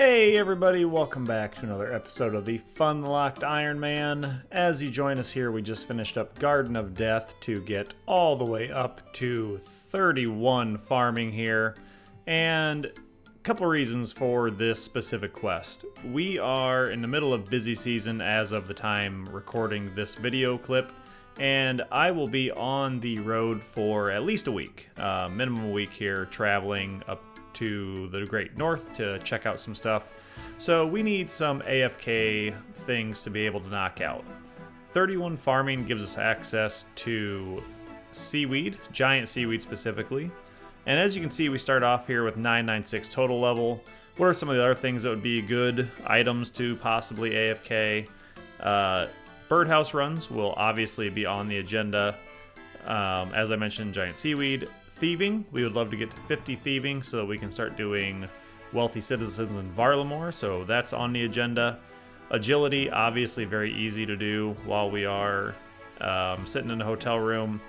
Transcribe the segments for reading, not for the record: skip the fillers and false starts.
Hey everybody, welcome back to another episode of the Funlocked Ironman. As you join us here, we just finished up Garden of Death to get all the way up to 31 farming here. And a couple reasons for this specific quest. We are in the middle of busy season as of the time recording this video clip, and I will be on the road for at least a week, minimum a week here, traveling up to the Great North to check out some stuff. So we need some AFK things to be able to knock out. 31 farming gives us access to seaweed, giant seaweed specifically. And as you can see, we start off here with 996 total level. What are some of the other things that would be good items to possibly AFK? Birdhouse runs will obviously be on the agenda. As I mentioned, giant seaweed. Thieving, we would love to get to 50 thieving so that we can start doing wealthy citizens in Varlamore, so that's on the agenda. Agility, obviously very easy to do while we are sitting in a hotel room.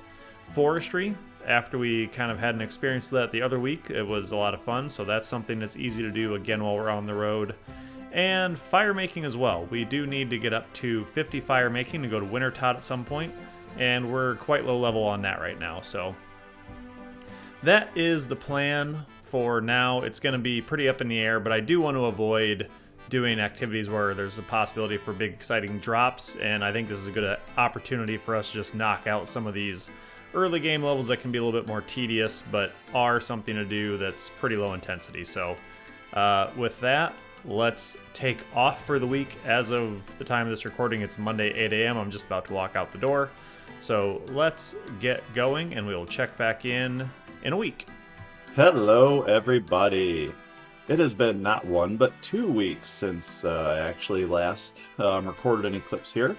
Forestry, after we kind of had an experience of that the other week, it was a lot of fun, so that's something that's easy to do again while we're on the road. And fire making as well. We do need to get up to 50 fire making to go to Wintertot at some point, and we're quite low level on that right now, so that is the plan for now. It's going to be pretty up in the air, but I do want to avoid doing activities where there's a possibility for big exciting drops, and I think this is a good opportunity for us to just knock out some of these early game levels that can be a little bit more tedious, but are something to do that's pretty low intensity. So with that, let's take off for the week. As of the time of this recording, it's Monday 8 a.m. I'm just about to walk out the door. So let's get going, and we'll check back in a week. Hello everybody. It has been not 1 but 2 weeks since I actually last recorded any clips here.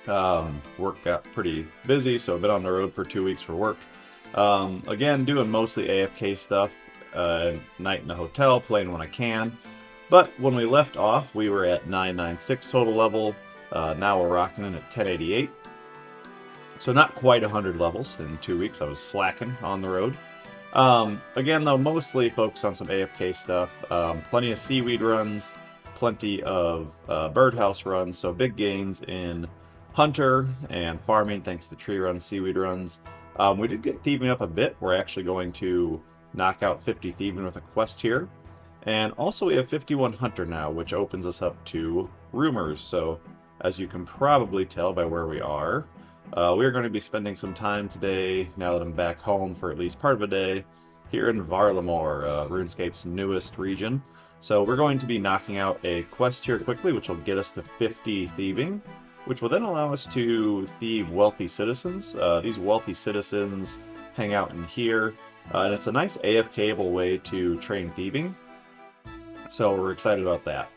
Work got pretty busy, so I've been on the road for 2 weeks for work. Again, doing mostly AFK stuff, night in the hotel, playing when I can. But when we left off, we were at 996 total level. Now we're rocking in at 1088. So not quite 100 levels in 2 weeks. I was slacking on the road. Again, though, mostly focused on some AFK stuff. Plenty of seaweed runs, plenty of birdhouse runs, so big gains in hunter and farming thanks to tree runs, seaweed runs. We did get thieving up a bit. We're actually going to knock out 50 thieving with a quest here. And also we have 51 hunter now, which opens us up to rumors. So as you can probably tell by where we are going to be spending some time today, now that I'm back home for at least part of a day, here in Varlamore, Runescape's newest region. So we're going to be knocking out a quest here quickly, which will get us to 50 thieving, which will then allow us to thieve wealthy citizens. These wealthy citizens hang out in here, and it's a nice AFK-able way to train thieving. So we're excited about that.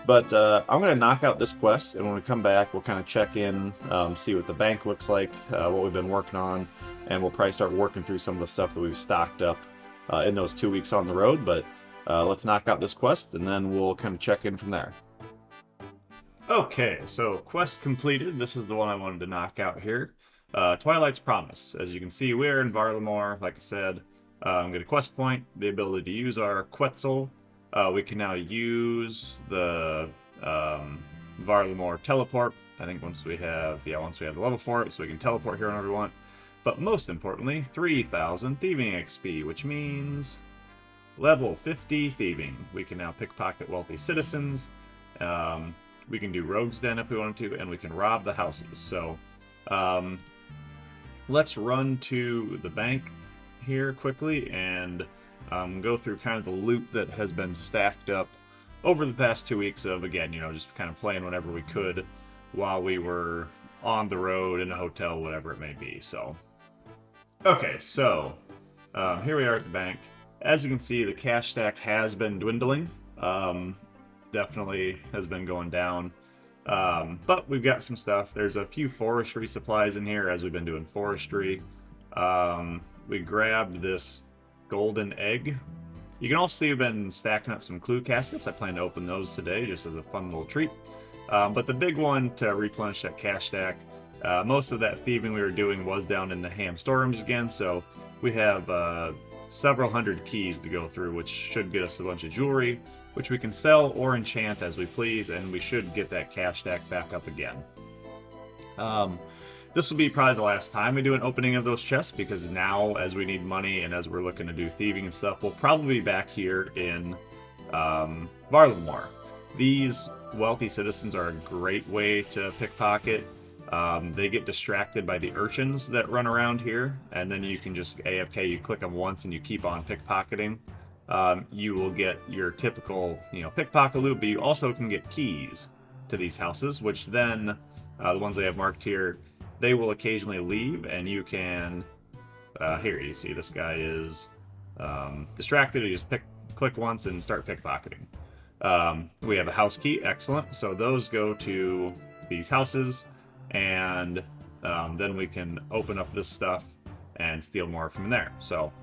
But I'm going to knock out this quest, and when we come back, we'll kind of check in, see what the bank looks like, what we've been working on, and we'll probably start working through some of the stuff that we've stocked up in those 2 weeks on the road. But let's knock out this quest, and then we'll kind of check in from there. Okay, so quest completed. This is the one I wanted to knock out here. Twilight's Promise. As you can see, we're in Varlamore. Like I said, I'm going to quest point, the ability to use our Quetzal. We can now use the Varlamore teleport. I think once we have the level for it, so we can teleport here whenever we want. But most importantly, 3,000 thieving XP, which means level 50 thieving. We can now pickpocket wealthy citizens. We can do Rogue's Den if we wanted to, and we can rob the houses. So let's run to the bank here quickly and go through kind of the loot that has been stacked up over the past 2 weeks of, again, just kind of playing whenever we could while we were on the road, in a hotel, whatever it may be. So, okay, so here we are at the bank. As you can see, the cash stack has been dwindling. Definitely has been going down. But we've got some stuff. There's a few forestry supplies in here as we've been doing forestry. We grabbed this golden egg. You can also see we've been stacking up some clue caskets. I plan to open those today just as a fun little treat. But the big one to replenish that cash stack, most of that thieving we were doing was down in the ham storerooms again, so we have several hundred keys to go through, which should get us a bunch of jewelry, which we can sell or enchant as we please, and we should get that cash stack back up again. This will be probably the last time we do an opening of those chests, because now, as we need money and as we're looking to do thieving and stuff, we'll probably be back here in Varlamore. These wealthy citizens are a great way to pickpocket. They get distracted by the urchins that run around here, and then you can just AFK, you click them once and you keep on pickpocketing. You will get your typical, pickpocket loot, but you also can get keys to these houses, which then, the ones they have marked here, they will occasionally leave, and you can, here, you see this guy is distracted, you just click once and start pickpocketing. We have a house key, excellent, so those go to these houses, and then we can open up this stuff and steal more from there. So,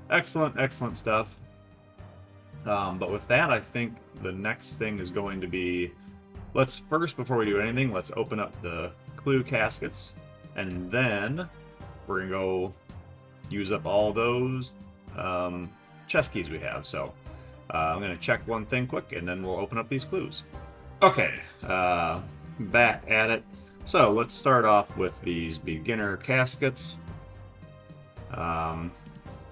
excellent stuff. But with that, I think the next thing is going to be, let's first, before we do anything, let's open up the clue caskets, and then we're gonna go use up all those chest keys we have. So I'm gonna check one thing quick, and then we'll open up these clues. Okay, back at it. So let's start off with these beginner caskets. The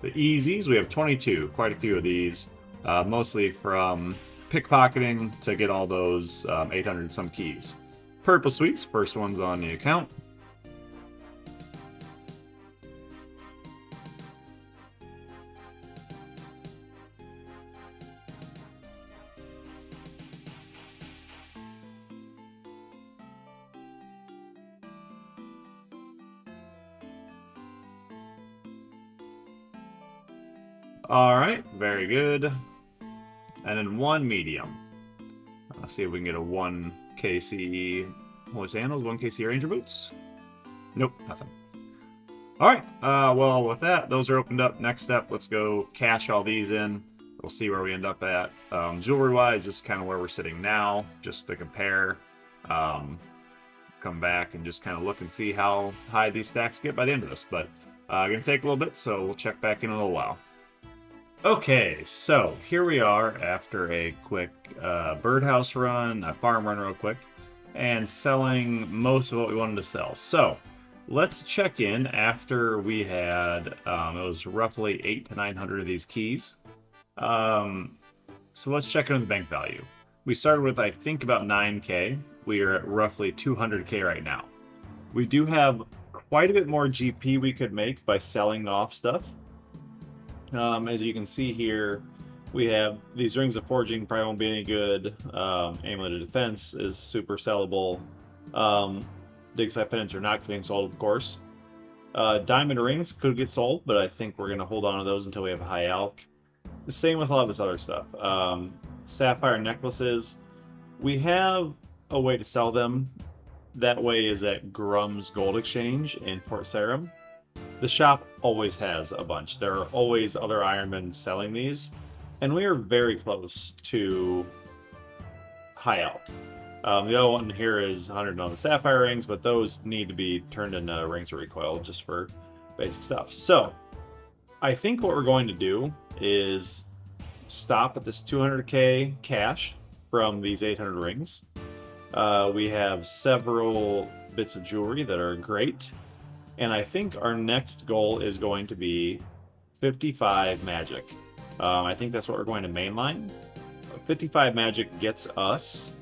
easies, we have 22, quite a few of these, mostly from pickpocketing to get all those 800 some keys. Purple sweets, first one's on the account. Alright, very good. And then one medium. Let's see if we can get a 1 KC Holy Sandals, 1 KC Ranger Boots. Nope, nothing. Alright, well, with that, those are opened up. Next up, let's go cash all these in. We'll see where we end up at. Jewelry-wise, this is kind of where we're sitting now, just to compare. Come back and just kind of look and see how high these stacks get by the end of this. But going to take a little bit, so we'll check back in a little while. Okay, so here we are after a quick birdhouse run, a farm run real quick, and selling most of what we wanted to sell. So let's check in after we had, it was roughly 800 to 900 of these keys. So let's check in on the bank value. We started with, I think, about 9K. We are at roughly 200K right now. We do have quite a bit more GP we could make by selling off stuff. As you can see here, we have these rings of forging, probably won't be any good. Amulet of defense is super sellable. Dig site pendants are not getting sold, of course. Diamond rings could get sold, but I think we're going to hold on to those until we have a high alch. The same with a lot of this other stuff. Sapphire necklaces, we have a way to sell them. That way is at Grum's Gold Exchange in Port Sarim. The shop always has a bunch. There are always other Ironmen selling these, and we are very close to high alch. The other one here is 100 on the sapphire rings, but those need to be turned into rings of recoil just for basic stuff. So I think what we're going to do is stop at this 200k cash from these 800 rings. We have several bits of jewelry that are great. And I think our next goal is going to be 55 magic. I think that's what we're going to mainline. 55 magic gets us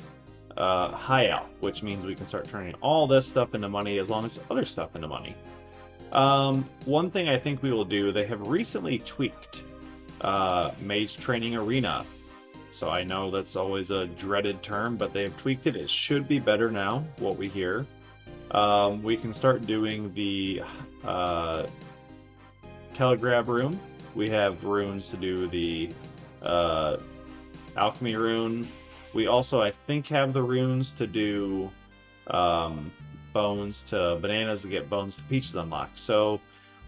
high alch, which means we can start turning all this stuff into money as long as other stuff into money. One thing I think we will do, they have recently tweaked Mage Training Arena. So I know that's always a dreaded term, but they have tweaked it. It should be better now, what we hear. We can start doing the Telegraph rune. We have runes to do the Alchemy rune. We also, I think, have the runes to do bones to bananas to get bones to peaches unlocked. So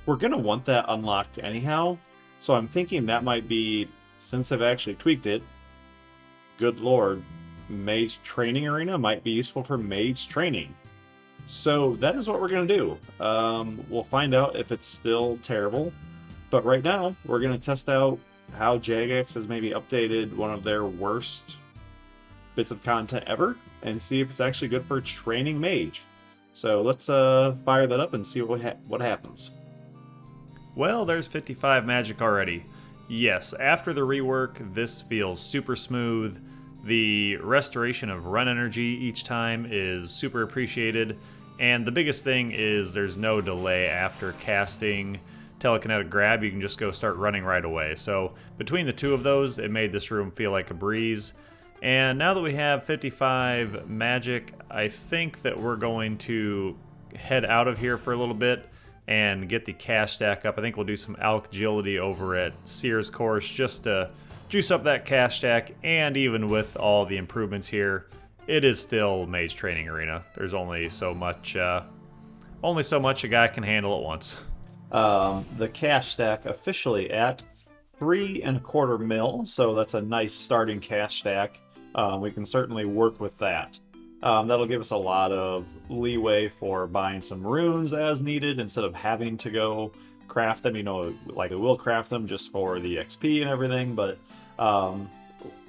we're going to want that unlocked anyhow. So I'm thinking that might be, since they've actually tweaked it, good lord, Mage Training Arena might be useful for mage training. So that is what we're going to do. We'll find out if it's still terrible. But right now, we're going to test out how Jagex has maybe updated one of their worst bits of content ever and see if it's actually good for training mage. So let's fire that up and see what happens. Well, there's 55 magic already. Yes, after the rework, this feels super smooth. The restoration of run energy each time is super appreciated. And the biggest thing is there's no delay after casting telekinetic grab. You can just go start running right away. So between the two of those, it made this room feel like a breeze. And now that we have 55 magic, I think that we're going to head out of here for a little bit and get the cash stack up. I think we'll do some agility over at Sears Course just to juice up that cash stack. And even with all the improvements here, it is still Mage Training Arena. There's only so much a guy can handle at once. The cash stack officially at 3.25 mil, so that's a nice starting cash stack. We can certainly work with that. That'll give us a lot of leeway for buying some runes as needed instead of having to go craft them. You know, like we will craft them just for the XP and everything, but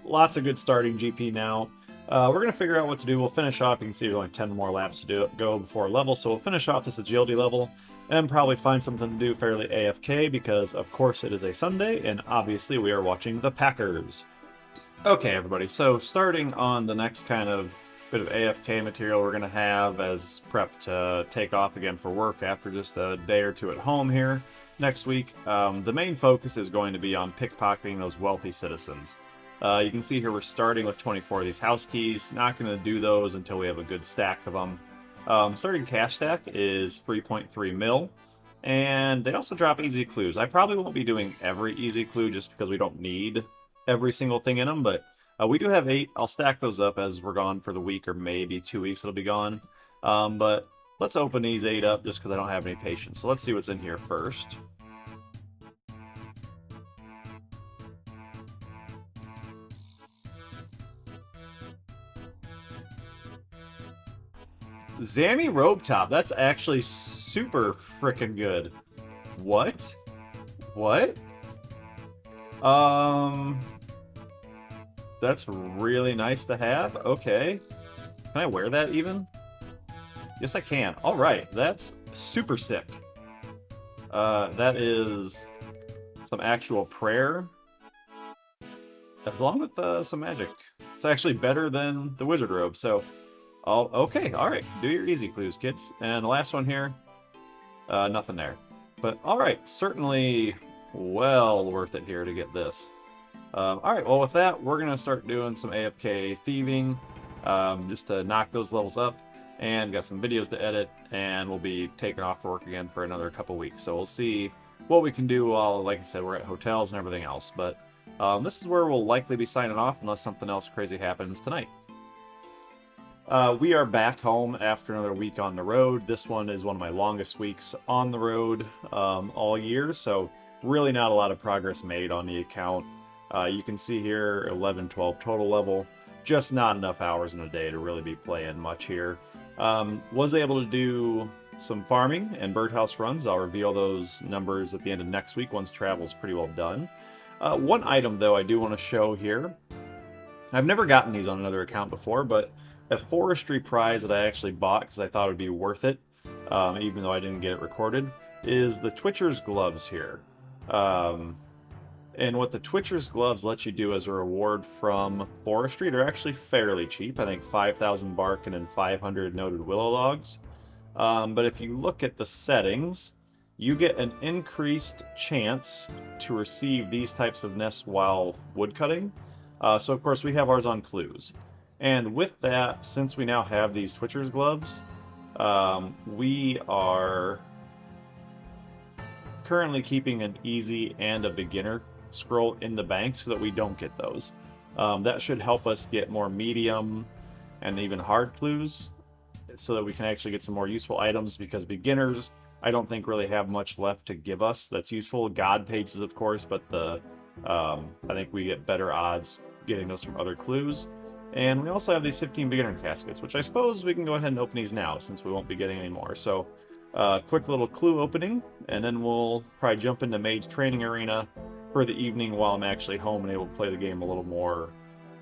lots of good starting GP now. We're going to figure out what to do. We'll finish off. You can see there's only 10 more laps to go before level, so we'll finish off this agility level and probably find something to do fairly AFK because, of course, it is a Sunday, and obviously we are watching the Packers. Okay, everybody, so starting on the next kind of bit of AFK material we're going to have as prep to take off again for work after just a day or two at home here next week. The main focus is going to be on pickpocketing those wealthy citizens. You can see here we're starting with 24 of these house keys. Not going to do those until we have a good stack of them. Starting cash stack is 3.3 mil, and they also drop easy clues. I probably won't be doing every easy clue just because we don't need every single thing in them, but we do have 8. I'll stack those up as we're gone for the week, or maybe 2 weeks it'll be gone. But let's open these 8 up just because I don't have any patience. So let's see what's in here first. Zammy Robe Top. That's actually super freaking good. What? What? That's really nice to have. Okay. Can I wear that even? Yes, I can. All right. That's super sick. That is some actual prayer. Along with some magic. It's actually better than the wizard robe, so... Oh, okay, alright. Do your easy clues, kids. And the last one here, nothing there. But alright, certainly well worth it here to get this. Alright, well with that, we're going to start doing some AFK thieving, just to knock those levels up, and got some videos to edit, and we'll be taking off for work again for another couple weeks. So we'll see what we can do while, like I said, we're at hotels and everything else. But this is where we'll likely be signing off unless something else crazy happens tonight. We are back home after another week on the road. This one is one of my longest weeks on the road all year, so really not a lot of progress made on the account. You can see here 11, 12 total level. Just not enough hours in a day to really be playing much here. Was able to do some farming and birdhouse runs. I'll reveal those numbers at the end of next week once travel's pretty well done. One item, though, I do want to show here. I've never gotten these on another account before, but a forestry prize that I actually bought because I thought it would be worth it, even though I didn't get it recorded, is the Twitcher's Gloves here. And what the Twitcher's Gloves let you do as a reward from forestry, they're actually fairly cheap. I think 5,000 bark and then 500 noted willow logs. But if you look at the settings, you get an increased chance to receive these types of nests while woodcutting. So of course we have ours on clues. And with that, since we now have these Twitcher's Gloves, we are currently keeping an easy and a beginner scroll in the bank so that we don't get those. That should help us get more medium and even hard clues so that we can actually get some more useful items, because beginners, I don't think really have much left to give us that's useful. God pages, of course, but I think we get better odds getting those from other clues. And we also have these 15 beginner caskets, which I suppose we can go ahead and open these now since we won't be getting any more. So Quick little clue opening, and then we'll probably jump into Mage Training Arena for the evening while I'm actually home and able to play the game a little more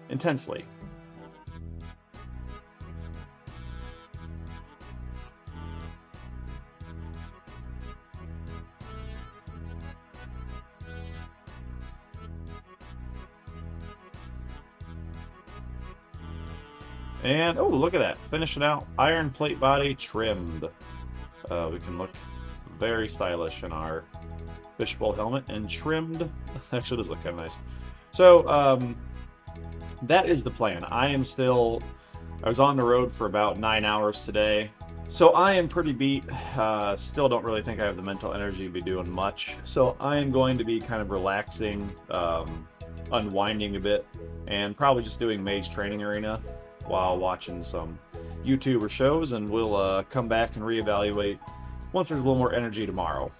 intensely. And, oh, look at that. Finishing out iron plate body trimmed. We can look very stylish in our fishbowl helmet and trimmed. Actually, does look kind of nice. So, that is the plan. I was on the road for about 9 hours today. So I am pretty beat. Still don't really think I have the mental energy to be doing much. So I am going to be kind of relaxing, unwinding a bit, and probably just doing Mage Training Arena while watching some YouTuber shows, and we'll come back and reevaluate once there's a little more energy tomorrow.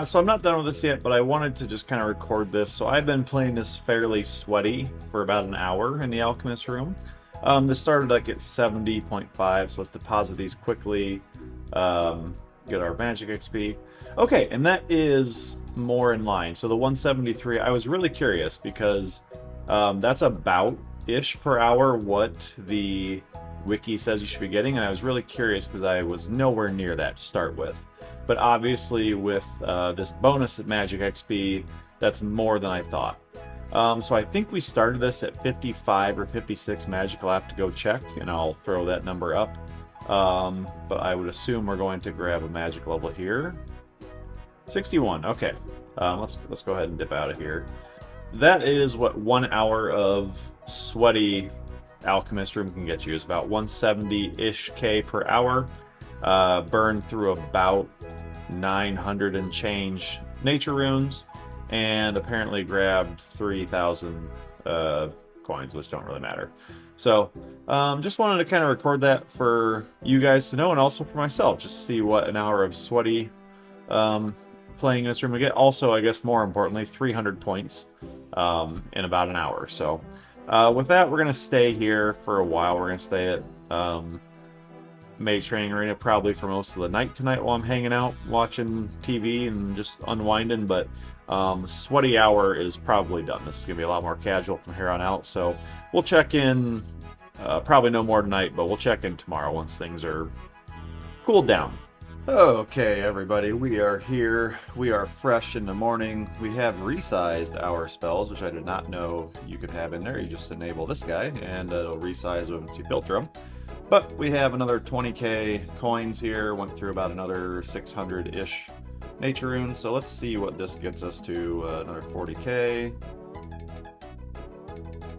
So I'm not done with this yet, but I wanted to just kind of record this. So I've been playing this fairly sweaty for about an hour in the Alchemist room. This started like at 70.5, so let's deposit these quickly, get our magic XP. Okay, and that is more in line. So the 173, I was really curious because that's about-ish per hour what the wiki says you should be getting, and I was really curious because I was nowhere near that to start with. But obviously with this bonus at Magic XP, that's more than I thought. So I think we started this at 55 or 56 magic. I'll have to go check, and I'll throw that number up. But I would assume we're going to grab a magic level here. 61, okay. Let's go ahead and dip out of here. That is what 1 hour of sweaty Alchemist room can get you. Is about 170-ish K per hour. Burn through about 900 and change nature runes, and apparently grabbed 3,000 coins, which don't really matter. So just wanted to kind of record that for you guys to know, and also for myself, just to see what an hour of sweaty playing in this room we get. Also, I guess more importantly, 300 points in about an hour. So with that, we're going to stay here for a while. We're going to stay at Mage Training Arena probably for most of the night tonight while I'm hanging out, watching TV and just unwinding, but sweaty hour is probably done. This is going to be a lot more casual from here on out, so we'll check in, probably no more tonight, but we'll check in tomorrow once things are cooled down. Okay, everybody, we are here. We are fresh in the morning. We have resized our spells, which I did not know you could have in there. You just enable this guy, and it'll resize once you filter them. But we have another 20k coins here. Went through about another 600-ish nature runes. So let's see what this gets us to. Another 40k.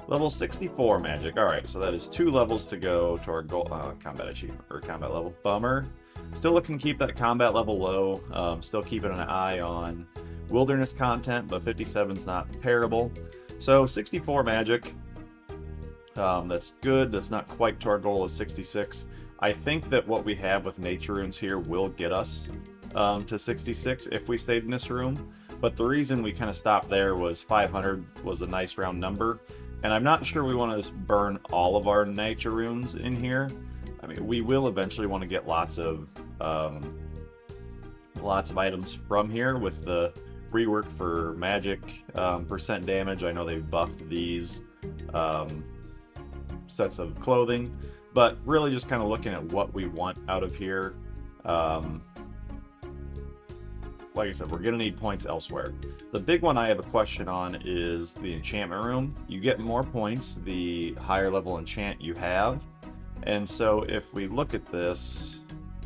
Level 64 magic. Alright, so that is 2 levels to go to our goal, combat achievement, or combat level. Bummer. Still looking to keep that combat level low. Still keeping an eye on wilderness content, but 57's not terrible. So 64 magic. That's good. That's not quite to our goal of 66. I think that what we have with nature runes here will get us to 66 if we stayed in this room. But the reason we kind of stopped there was 500 was a nice round number. And I'm not sure we want to burn all of our nature runes in here. I mean, we will eventually want to get lots of items from here with the rework for magic percent damage. I know they've buffed these sets of clothing, but really just kind of looking at what we want out of here. Like I said, we're gonna need points elsewhere. The big one I have a question on is the enchantment room. You get more points the higher level enchant you have, and so if we look at this,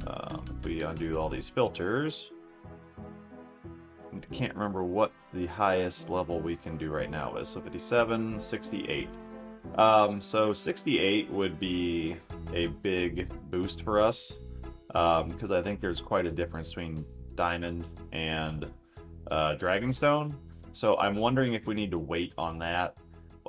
if we undo all these filters, I can't remember what the highest level we can do right now is. So 57, 68. So 68 would be a big boost for us, because I think there's quite a difference between Diamond and Dragonstone. So I'm wondering if we need to wait on that.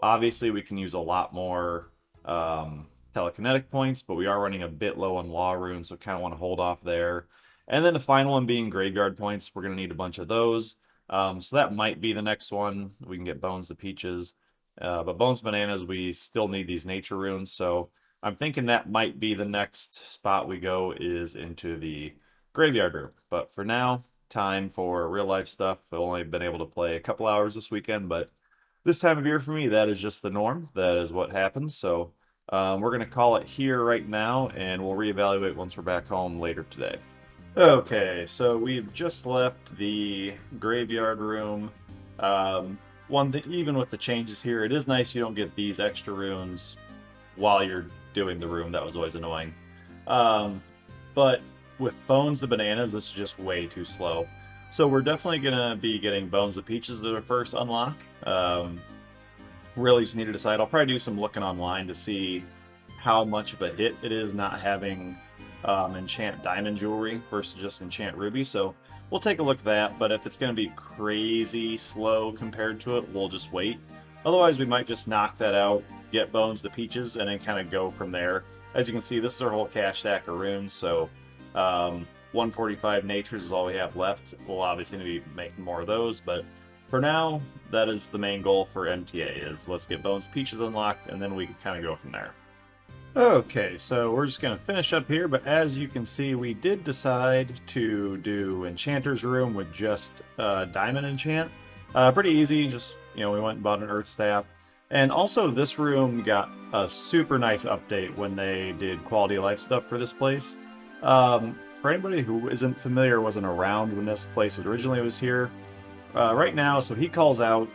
Obviously, we can use a lot more telekinetic points, but we are running a bit low on Law Runes, so kind of want to hold off there. And then the final one being Graveyard points. We're going to need a bunch of those. So that might be the next one. We can get Bones to Peaches. But Bones Bananas, we still need these nature runes, so I'm thinking that might be the next spot we go is into the graveyard room. But for now, time for real life stuff. I've only been able to play a couple hours this weekend, but this time of year for me, that is just the norm. That is what happens. So we're going to call it here right now, and we'll reevaluate once we're back home later today. Okay, so we've just left the graveyard room. One thing, even with the changes here, it is nice you don't get these extra runes while you're doing the room. That was always annoying. But with Bones the Bananas, this is just way too slow. So we're definitely going to be getting Bones the Peaches as the first unlock. Really just need to decide. I'll probably do some looking online to see how much of a hit it is not having enchant diamond jewelry versus just enchant ruby. So we'll take a look at that, but if it's going to be crazy slow compared to it, we'll just wait. Otherwise, we might just knock that out, get Bones the Peaches, and then kind of go from there. As you can see, this is our whole cache stack of runes, so 145 natures is all we have left. We'll obviously need to be making more of those, but for now, that is the main goal for MTA, is let's get Bones Peaches unlocked, and then we can kind of go from there. Okay, so we're just going to finish up here, but as you can see, we did decide to do Enchanter's Room with just Diamond Enchant. Pretty easy, just, we went and bought an Earth Staff. And also, this room got a super nice update when they did quality of life stuff for this place. For anybody who isn't familiar, wasn't around when this place originally was here, right now, so he calls out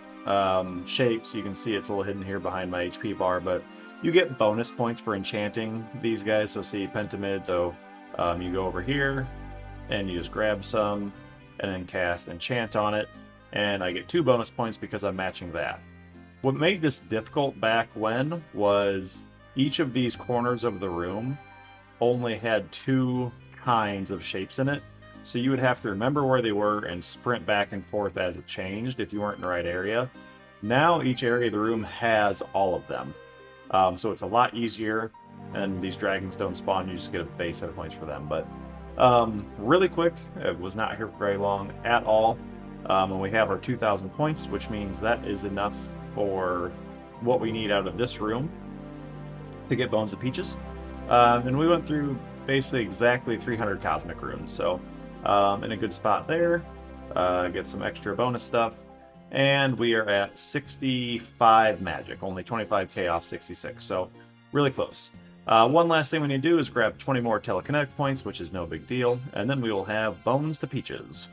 shapes. You can see it's a little hidden here behind my HP bar, but you get bonus points for enchanting these guys. So see Pentamid, so you go over here and you just grab some and then cast enchant on it, and I get 2 bonus points because I'm matching that. What made this difficult back when was each of these corners of the room only had 2 kinds of shapes in it. So you would have to remember where they were and sprint back and forth as it changed if you weren't in the right area. Now each area of the room has all of them. So it's a lot easier, and these dragons don't spawn, you just get a base set of points for them. But really quick, it was not here for very long at all. And we have our 2,000 points, which means that is enough for what we need out of this room to get Bones of Peaches. And we went through basically exactly 300 Cosmic Runes, so in a good spot there. Get some extra bonus stuff. And we are at 65 magic, only 25k off 66, so really close. One last thing we need to do is grab 20 more telekinetic points, which is no big deal, and then we will have Bones to Peaches.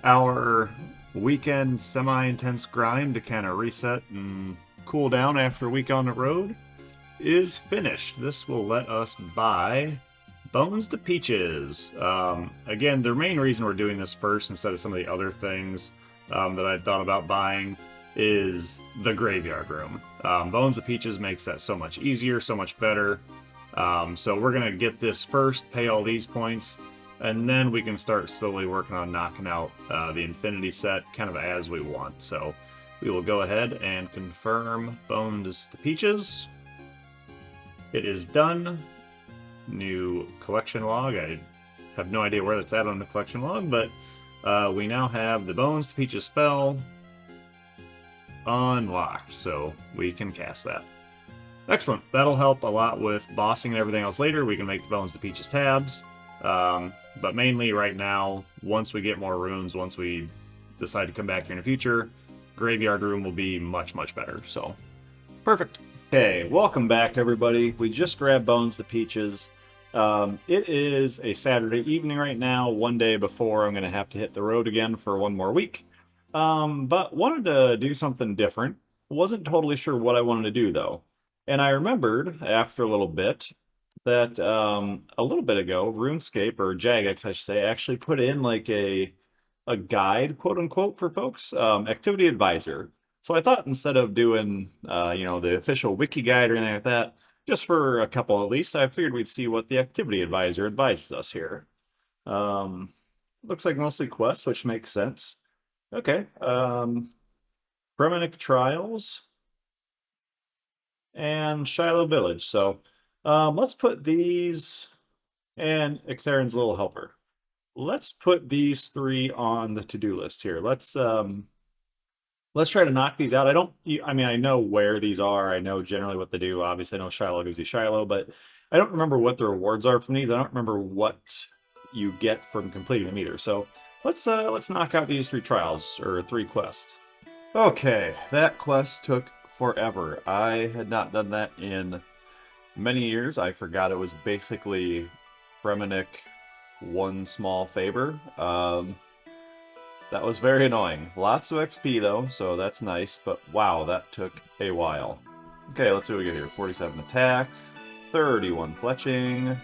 Our weekend semi-intense grind to kind of reset and cool down after a week on the road is finished. This will let us buy Bones to Peaches. Again, the main reason we're doing this first instead of some of the other things that I thought about buying is the graveyard room. Bones of Peaches makes that so much easier, so much better. So we're going to get this first, pay all these points, and then we can start slowly working on knocking out the Infinity set kind of as we want. So we will go ahead and confirm Bones to Peaches. It is done. New collection log. I have no idea where that's at on the collection log, but we now have the Bones to Peaches spell unlocked, so we can cast that. Excellent. That'll help a lot with bossing and everything else later. We can make the Bones to Peaches tabs. But mainly right now, once we get more runes, once we decide to come back here in the future, Graveyard Room will be much, much better. So, perfect. Okay, welcome back, everybody. We just grabbed Bones to Peaches. It is a Saturday evening right now, one day before I'm going to have to hit the road again for one more week. But wanted to do something different. Wasn't totally sure what I wanted to do, though. And I remembered, after a little bit, that a little bit ago, Runescape, or Jagex, I should say, actually put in like a guide, quote unquote, for folks, activity advisor. So I thought instead of doing, the official wiki guide or anything like that, just for a couple at least, I figured we'd see what the activity advisor advises us here. Looks like mostly quests, which makes sense. Okay. Bremenic Trials and Shiloh Village. So let's put these, and Ictharian's Little Helper. Let's put these 3 on the to-do list here. Let's try to knock these out. I know where these are. I know generally what they do. Obviously, I know Shiloh gives you Shiloh, but I don't remember what the rewards are from these. I don't remember what you get from completing the meter. So let's knock out these 3 trials, or 3 quests. Okay, that quest took forever. I had not done that in many years. I forgot it was basically Fremenic one small favor. That was very annoying. Lots of XP though, so that's nice, but wow, that took a while. Okay, let's see what we get here. 47 attack, 31 fletching,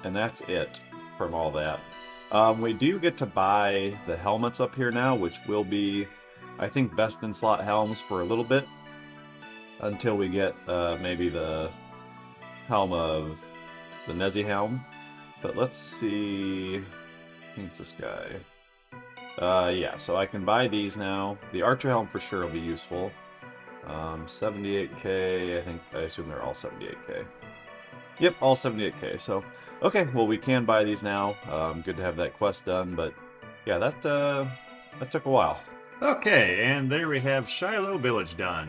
and that's it from all that. We do get to buy the helmets up here now, which will be, I think, best in slot helms for a little bit, until we get maybe the helm of the Nezi helm. But let's see, I think it's this guy. Yeah, so I can buy these now. The Archer helm for sure will be useful. 78k, I assume they're all 78k. Yep, all 78k, so, okay, well we can buy these now. Good to have that quest done, but yeah, that took a while. Okay, and there we have Shiloh Village done.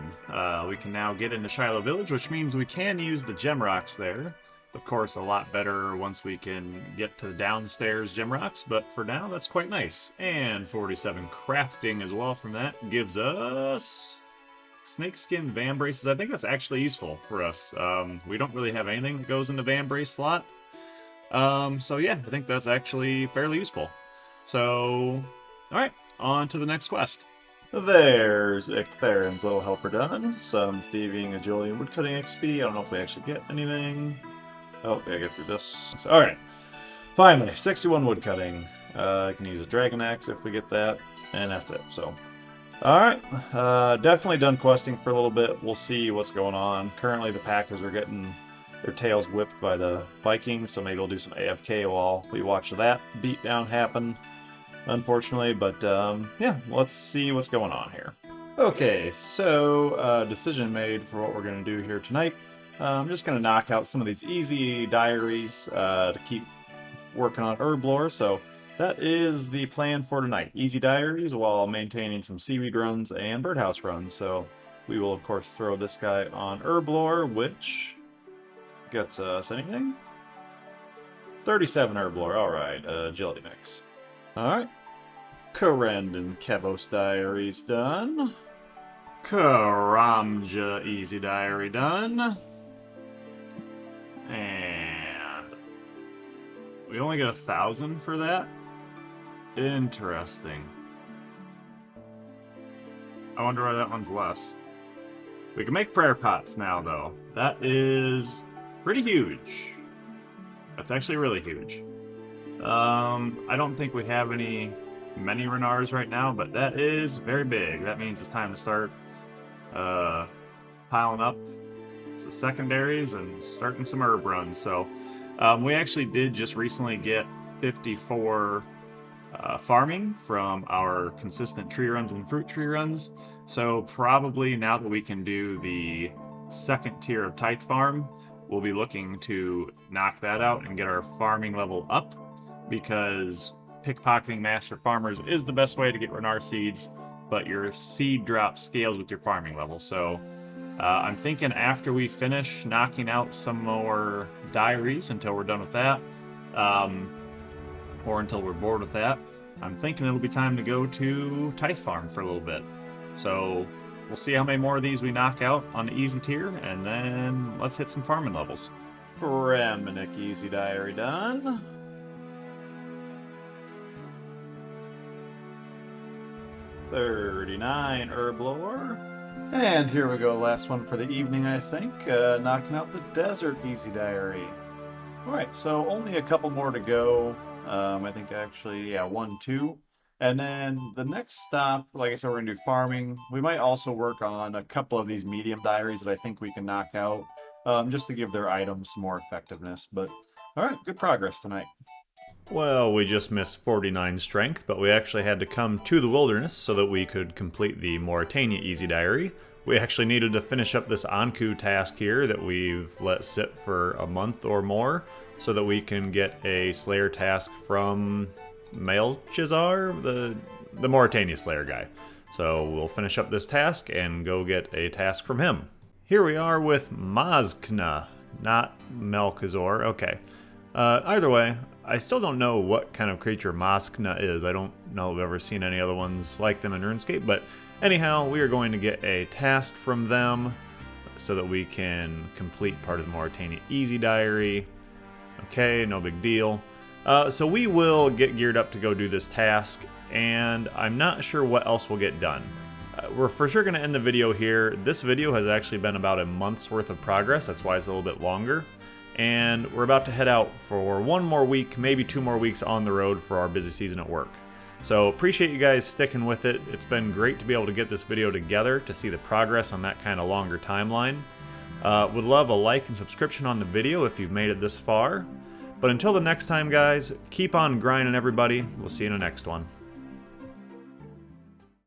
We can now get into Shiloh Village, which means we can use the gem rocks there. Of course, a lot better once we can get to the downstairs gem rocks, but for now, that's quite nice. And 47 crafting as well from that gives us snakeskin van braces. I think that's actually useful for us. We don't really have anything that goes in the van brace slot. So yeah, I think that's actually fairly useful. So, alright, on to the next quest. There's Ictheron's little helper done. Some thieving, agility, and woodcutting XP. I don't know if we actually get anything. Oh, gotta get through this. Alright. Finally, 61 woodcutting. I can use a dragon axe if we get that, and that's it. So, alright. Definitely done questing for a little bit. We'll see what's going on. Currently, the Packers are getting their tails whipped by the Vikings, so maybe we'll do some AFK while we watch that beatdown happen, unfortunately. But, yeah, let's see what's going on here. Okay, so, decision made for what we're going to do here tonight. I'm just going to knock out some of these easy diaries to keep working on herb lore, so that is the plan for tonight. Easy diaries while maintaining some seaweed runs and birdhouse runs, so we will of course throw this guy on herb lore, which gets us anything? 37 herb lore, alright, agility mix. Alright. Karend and Kevos diaries done. Karamja easy diary done. And we only get 1,000 for that? Interesting. I wonder why that one's less. We can make prayer pots now, though. That is pretty huge. That's actually really huge. I don't think we have many Renars right now, but that is very big. That means it's time to start piling up the secondaries and starting some herb runs. So we actually did just recently get 54 farming from our consistent tree runs and fruit tree runs. So probably now that we can do the second tier of Tithe Farm, we'll be looking to knock that out and get our farming level up, because pickpocketing master farmers is the best way to get Renar seeds, but your seed drop scales with your farming level. So I'm thinking after we finish knocking out some more diaries until we're done with that, or until we're bored with that, I'm thinking it'll be time to go to Tithe Farm for a little bit. So we'll see how many more of these we knock out on the easy tier, and then let's hit some farming levels. Fremenic easy diary done. $39 herb lore. And here we go, last one for the evening, I think. Knocking out the Desert Easy Diary. Alright, so only a couple more to go. I think actually, yeah, 1, 2. And then the next stop, like I said, we're going to do farming. We might also work on a couple of these medium diaries that I think we can knock out, just to give their items some more effectiveness. But, alright, good progress tonight. Well, we just missed 49 strength, but we actually had to come to the wilderness so that we could complete the Mauritania Easy Diary. We actually needed to finish up this Anku task here that we've let sit for a month or more, so that we can get a Slayer task from Melchizar, the Mauritania Slayer guy. So we'll finish up this task and go get a task from him. Here we are with Mazkna, not Melchizar. Okay. Either way, I still don't know what kind of creature Moskna is. I don't know if I've ever seen any other ones like them in RuneScape, but anyhow, we are going to get a task from them so that we can complete part of the Mauritania Easy Diary. Okay, no big deal. So we will get geared up to go do this task, and I'm not sure what else will get done. We're for sure going to end the video here. This video has actually been about a month's worth of progress. That's why it's a little bit longer. And we're about to head out for 1 more week, maybe 2 more weeks on the road for our busy season at work. So appreciate you guys sticking with it. It's been great to be able to get this video together to see the progress on that kind of longer timeline. Would love a like and subscription on the video if you've made it this far. But until the next time, guys, keep on grinding, everybody. We'll see you in the next one.